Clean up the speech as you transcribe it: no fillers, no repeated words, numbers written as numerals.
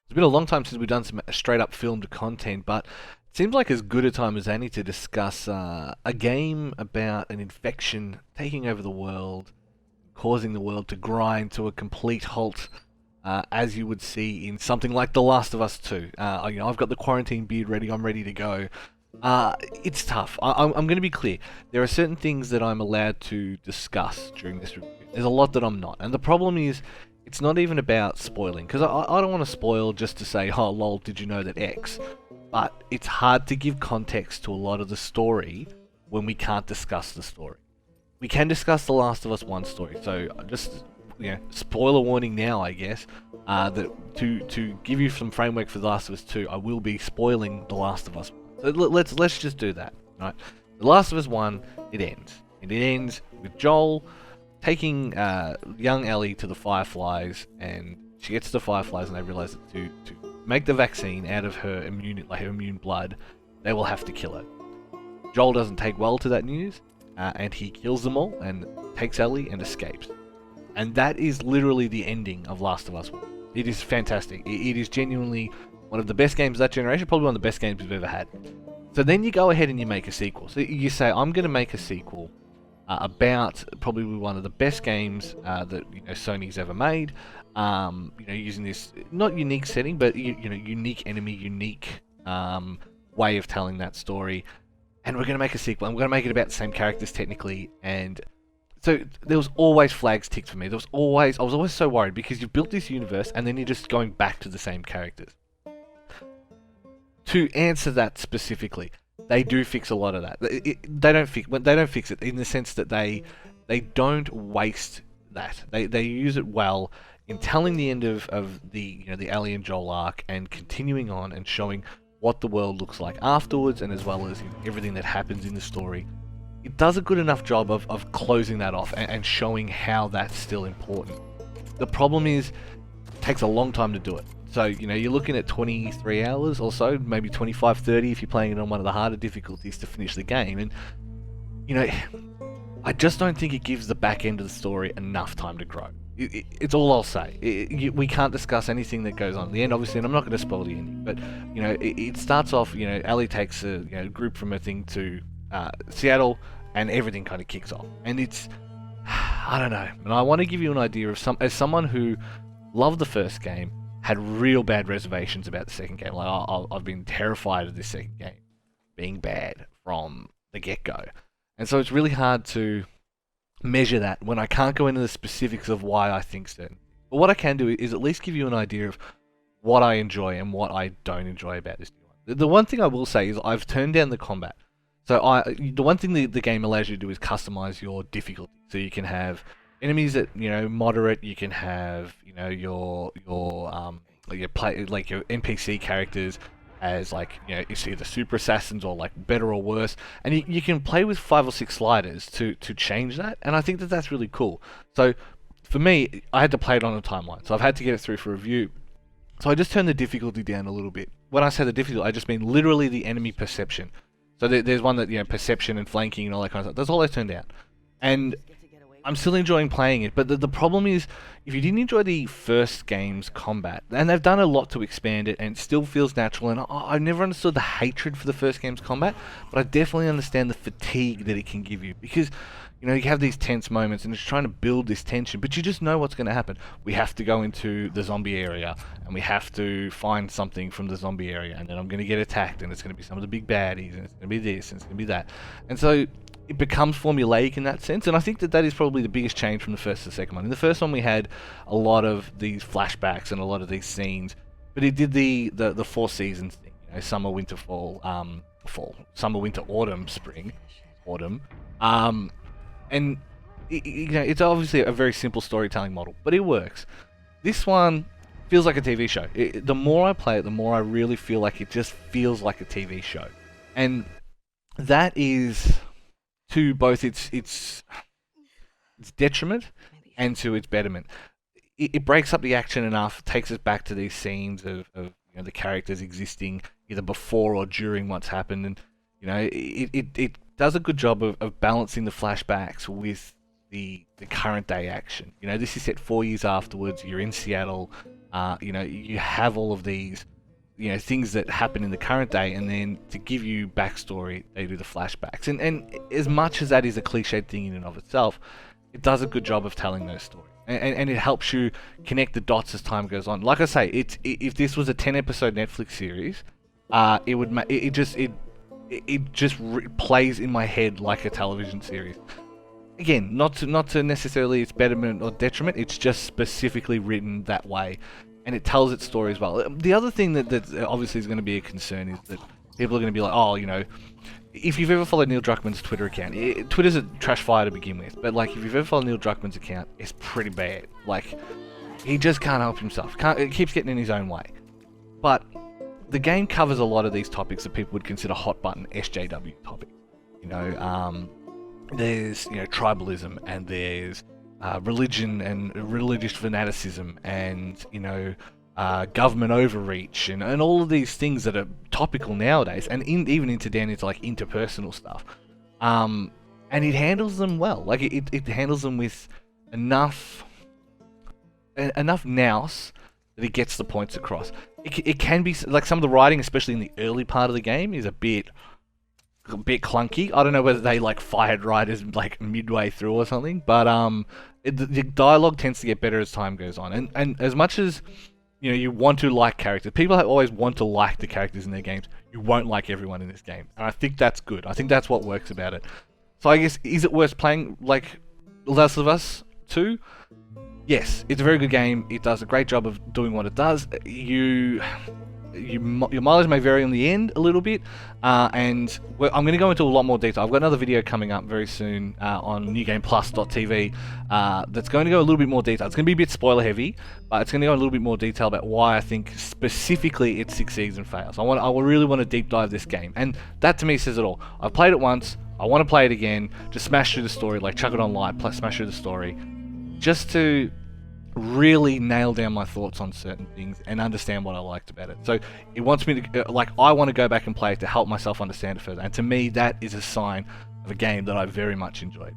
It's been a long time since we've done some straight up filmed content, but it seems like as good a time as any to discuss a game about an infection taking over the world, causing the world to grind to a complete halt, as you would see in something like The Last of Us 2. I've got the quarantine beard ready, I'm ready to go. It's tough. I'm going to be clear. There are certain things that I'm allowed to discuss during this review. There's a lot that I'm not. And the problem is, it's not even about spoiling, because I don't want to spoil just to say, oh lol, did you know that X? But it's hard to give context to a lot of the story when we can't discuss the story. We can discuss the Last of Us 1 story, so just, spoiler warning now, I guess, that to give you some framework for The Last of Us 2, I will be spoiling The Last of Us 1. So let's just do that, right? The Last of Us 1, it ends. And it ends with Joel taking young Ellie to the Fireflies, and she gets to the Fireflies, and they realize that to make the vaccine out of her immune blood, they will have to kill her. Joel doesn't take well to that news, and he kills them all, and takes Ellie and escapes. And that is literally the ending of Last of Us 1. It is fantastic. It is genuinely one of the best games of that generation, probably one of the best games we've ever had. So then you go ahead and you make a sequel. So you say, I'm going to make a sequel about probably one of the best games that Sony's ever made. Using this not unique setting, but unique enemy, unique way of telling that story. And we're going to make a sequel, and we're going to make it about the same characters technically. And so there was always flags ticked for me. I was always so worried, because you've built this universe and then you're just going back to the same characters. To answer that specifically, they do fix a lot of that. They don't fix it in the sense that they don't waste that. They use it well in telling the end of the Ellie and Joel arc, and continuing on and showing what the world looks like afterwards, and as well as everything that happens in the story. It does a good enough job of closing that off and showing how that's still important. The problem is, it takes a long time to do it. So, you're looking at 23 hours or so, maybe 25, 30 if you're playing it on one of the harder difficulties to finish the game. And, I just don't think it gives the back end of the story enough time to grow. It's all I'll say. We can't discuss anything that goes on at the end, obviously, and I'm not going to spoil the ending. But, it starts off, Ellie takes a group from a thing to Seattle, and everything kind of kicks off. And it's, I don't know. And I want to give you an idea of as someone who loved the first game, had real bad reservations about the second game. Like, I've been terrified of this second game being bad from the get-go. And so it's really hard to measure that when I can't go into the specifics of why I think certain. But what I can do is at least give you an idea of what I enjoy and what I don't enjoy about this new one. The one thing I will say is I've turned down the combat. So the one thing the game allows you to do is customize your difficulty. So you can have enemies at moderate. You can have your NPC characters as it's either super assassins or better or worse, and you can play with 5 or 6 sliders to change that, and I think that that's really cool. So for me, I had to play it on a timeline, so I've had to get it through for review. So I just turned the difficulty down a little bit. When I say the difficulty, I just mean literally the enemy perception. So there's one that perception and flanking and all that kind of stuff. That's all I turned down, and I'm still enjoying playing it, but the problem is, if you didn't enjoy the first game's combat, and they've done a lot to expand it, and it still feels natural, and I never understood the hatred for the first game's combat, but I definitely understand the fatigue that it can give you, because, you have these tense moments, and it's trying to build this tension, but you just know what's going to happen. We have to go into the zombie area, and we have to find something from the zombie area, and then I'm going to get attacked, and it's going to be some of the big baddies, and it's going to be this, and it's going to be that, and so it becomes formulaic in that sense, and I think that is probably the biggest change from the first to the second one. In the first one, we had a lot of these flashbacks and a lot of these scenes, but it did the 4 seasons thing, summer, winter, fall, summer, winter, autumn, spring, autumn, and it's obviously a very simple storytelling model, but it works. This one feels like a TV show. The more I play it, the more I really feel like it just feels like a TV show, and that is to both its detriment and to its betterment. It breaks up the action enough, takes us back to these scenes of the characters existing either before or during what's happened, and it does a good job of balancing the flashbacks with the current day action. This is set 4 years afterwards. You're in Seattle. You have all of these, things that happen in the current day, and then to give you backstory, they do the flashbacks. And as much as that is a cliched thing in and of itself, it does a good job of telling those stories. And it helps you connect the dots as time goes on. Like I say, if this was a 10-episode Netflix series, it plays in my head like a television series. Again, not to necessarily its betterment or detriment. It's just specifically written that way, and it tells its story as well. The other thing that obviously is going to be a concern is that people are going to be like, oh, if you've ever followed Neil Druckmann's Twitter account, Twitter's a trash fire to begin with, but like if you've ever followed Neil Druckmann's account, it's pretty bad. Like, he just can't help himself. It keeps getting in his own way. But the game covers a lot of these topics that people would consider hot button SJW topics. There's tribalism, and there's religion and religious fanaticism, and government overreach, and all of these things that are topical nowadays, and even down into like interpersonal stuff. And it handles them well. Like it handles them with enough nous that it gets the points across. It can be like some of the writing, especially in the early part of the game, is a bit clunky. I don't know whether they like fired writers like midway through or something, but the dialogue tends to get better as time goes on. And as much as you want to like characters, people always want to like the characters in their games. You won't like everyone in this game, and I think that's good. I think that's what works about it. So I guess, is it worth playing like Last of Us 2? Yes, it's a very good game. It does a great job of doing what it does. Your mileage may vary on the end a little bit, and I'm going to go into a lot more detail. I've got another video coming up very soon on newgameplus.tv that's going to go a little bit more detail. It's going to be a bit spoiler heavy, but it's going to go a little bit more detail about why I think specifically it succeeds and fails. I really want to deep dive this game, and that to me says it all. I've played it once, I want to play it again, just smash through the story, like chuck it on light, plus smash through the story, just to really nail down my thoughts on certain things and understand what I liked about it. So it wants me to, I want to go back and play it to help myself understand it further. And to me, that is a sign of a game that I very much enjoyed.